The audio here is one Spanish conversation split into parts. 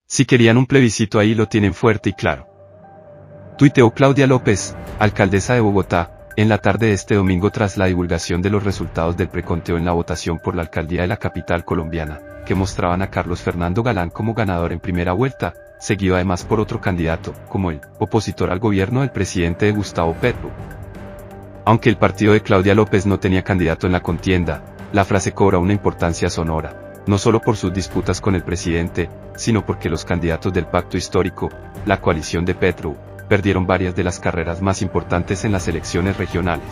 Si querían un plebiscito ahí lo tienen fuerte y claro. Tuiteó Claudia López, alcaldesa de Bogotá, en la tarde de este domingo tras la divulgación de los resultados del preconteo en la votación por la alcaldía de la capital colombiana, que mostraban a Carlos Fernando Galán como ganador en primera vuelta, seguido además por otro candidato, como el opositor al gobierno del presidente Gustavo Petro. Aunque el partido de Claudia López no tenía candidato en la contienda, la frase cobra una importancia sonora, no solo por sus disputas con el presidente, sino porque los candidatos del pacto histórico, la coalición de Petro, perdieron varias de las carreras más importantes en las elecciones regionales.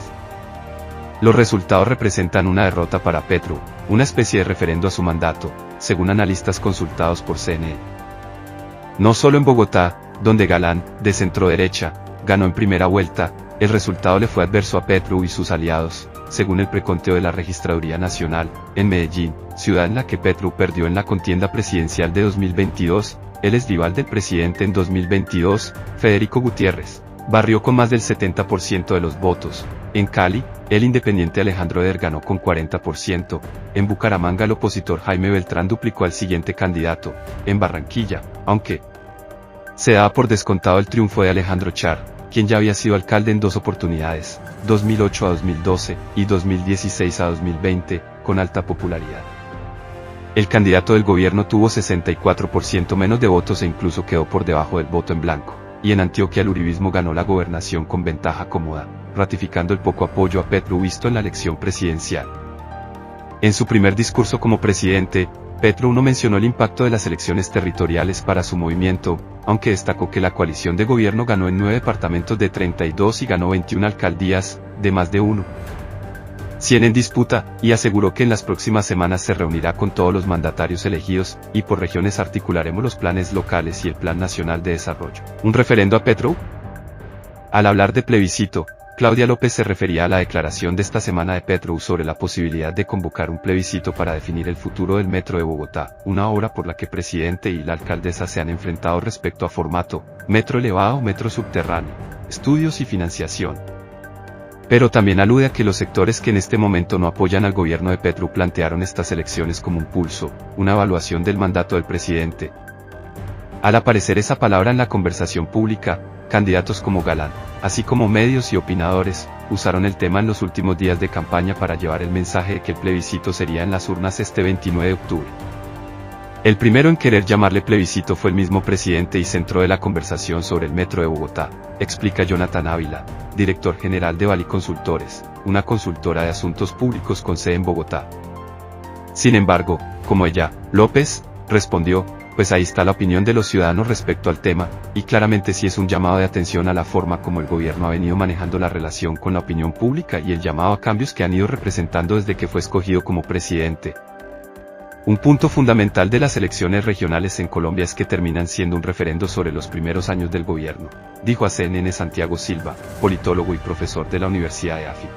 Los resultados representan una derrota para Petro, una especie de referendo a su mandato, según analistas consultados por CNN. No solo en Bogotá, donde Galán, de centroderecha, ganó en primera vuelta, el resultado le fue adverso a Petro y sus aliados, según el preconteo de la Registraduría Nacional, en Medellín, ciudad en la que Petro perdió en la contienda presidencial de 2022, el exrival del presidente en 2022, Federico Gutiérrez, barrió con más del 70% de los votos. En Cali, el independiente Alejandro Eder ganó con 40%, en Bucaramanga el opositor Jaime Beltrán duplicó al siguiente candidato, en Barranquilla, aunque se daba por descontado el triunfo de Alejandro Char, quien ya había sido alcalde en dos oportunidades, 2008 a 2012 y 2016 a 2020, con alta popularidad. El candidato del gobierno tuvo 64% menos de votos e incluso quedó por debajo del voto en blanco, y en Antioquia el uribismo ganó la gobernación con ventaja cómoda, ratificando el poco apoyo a Petro visto en la elección presidencial. En su primer discurso como presidente, Petro no mencionó el impacto de las elecciones territoriales para su movimiento, aunque destacó que la coalición de gobierno ganó en 9 departamentos de 32 y ganó 21 alcaldías, de más de 100 en disputa, y aseguró que en las próximas semanas se reunirá con todos los mandatarios elegidos, y por regiones articularemos los planes locales y el Plan Nacional de Desarrollo. ¿Un referendo a Petro? Al hablar de plebiscito, Claudia López se refería a la declaración de esta semana de Petro sobre la posibilidad de convocar un plebiscito para definir el futuro del Metro de Bogotá, una obra por la que el presidente y la alcaldesa se han enfrentado respecto a formato, metro elevado o metro subterráneo, estudios y financiación. Pero también alude a que los sectores que en este momento no apoyan al gobierno de Petro plantearon estas elecciones como un pulso, una evaluación del mandato del presidente. Al aparecer esa palabra en la conversación pública, candidatos como Galán, así como medios y opinadores, usaron el tema en los últimos días de campaña para llevar el mensaje de que el plebiscito sería en las urnas este 29 de octubre. El primero en querer llamarle plebiscito fue el mismo presidente y centró de la conversación sobre el Metro de Bogotá, explica Jonathan Ávila, director general de Bali Consultores, una consultora de asuntos públicos con sede en Bogotá. Sin embargo, como ella, López, respondió, pues ahí está la opinión de los ciudadanos respecto al tema, y claramente sí es un llamado de atención a la forma como el gobierno ha venido manejando la relación con la opinión pública y el llamado a cambios que han ido representando desde que fue escogido como presidente. Un punto fundamental de las elecciones regionales en Colombia es que terminan siendo un referendo sobre los primeros años del gobierno, dijo a CNN Santiago Silva, politólogo y profesor de la Universidad de AFIT.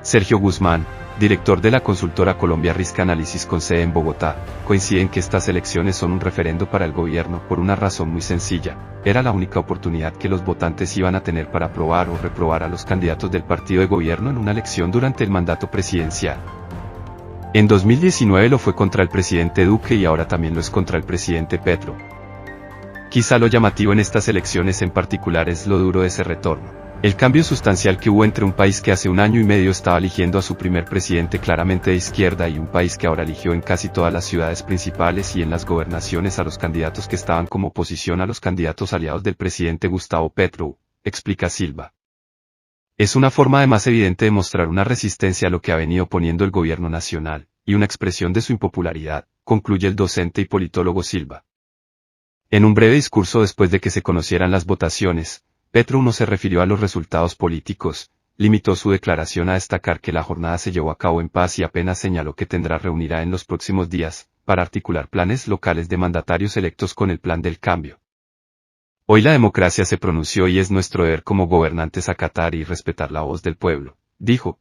Sergio Guzmán, director de la consultora Colombia Risk Análisis con sede en Bogotá, coincide en que estas elecciones son un referendo para el gobierno por una razón muy sencilla: era la única oportunidad que los votantes iban a tener para aprobar o reprobar a los candidatos del partido de gobierno en una elección durante el mandato presidencial. En 2019 lo fue contra el presidente Duque y ahora también lo es contra el presidente Petro. Quizá lo llamativo en estas elecciones en particular es lo duro de ese retorno. El cambio sustancial que hubo entre un país que hace un año y medio estaba eligiendo a su primer presidente claramente de izquierda y un país que ahora eligió en casi todas las ciudades principales y en las gobernaciones a los candidatos que estaban como oposición a los candidatos aliados del presidente Gustavo Petro, explica Silva. Es una forma además evidente de mostrar una resistencia a lo que ha venido poniendo el gobierno nacional, y una expresión de su impopularidad, concluye el docente y politólogo Silva. En un breve discurso después de que se conocieran las votaciones, Petro no se refirió a los resultados políticos, limitó su declaración a destacar que la jornada se llevó a cabo en paz y apenas señaló que reunirá en los próximos días, para articular planes locales de mandatarios electos con el Plan del Cambio. Hoy la democracia se pronunció y es nuestro deber como gobernantes acatar y respetar la voz del pueblo, dijo.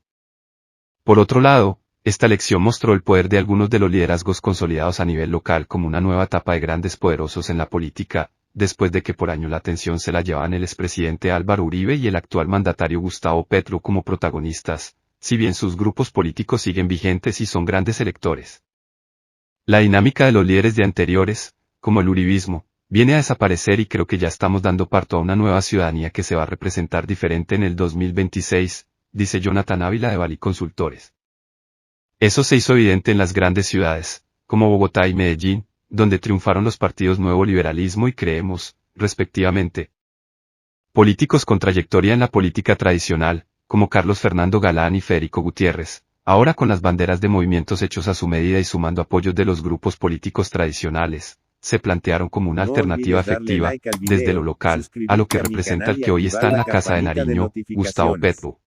Por otro lado, esta elección mostró el poder de algunos de los liderazgos consolidados a nivel local como una nueva etapa de grandes poderosos en la política, después de que por años la atención se la llevaban el expresidente Álvaro Uribe y el actual mandatario Gustavo Petro como protagonistas, si bien sus grupos políticos siguen vigentes y son grandes electores. La dinámica de los líderes de anteriores, como el uribismo, viene a desaparecer y creo que ya estamos dando parto a una nueva ciudadanía que se va a representar diferente en el 2026, dice Jonathan Ávila de Bali Consultores. Eso se hizo evidente en las grandes ciudades, como Bogotá y Medellín, donde triunfaron los partidos Nuevo Liberalismo y Creemos, respectivamente. Políticos con trayectoria en la política tradicional, como Carlos Fernando Galán y Federico Gutiérrez, ahora con las banderas de movimientos hechos a su medida y sumando apoyos de los grupos políticos tradicionales, se plantearon como una alternativa efectiva, desde lo local, a lo que representa el que hoy está en la Casa de Nariño, Gustavo Petro.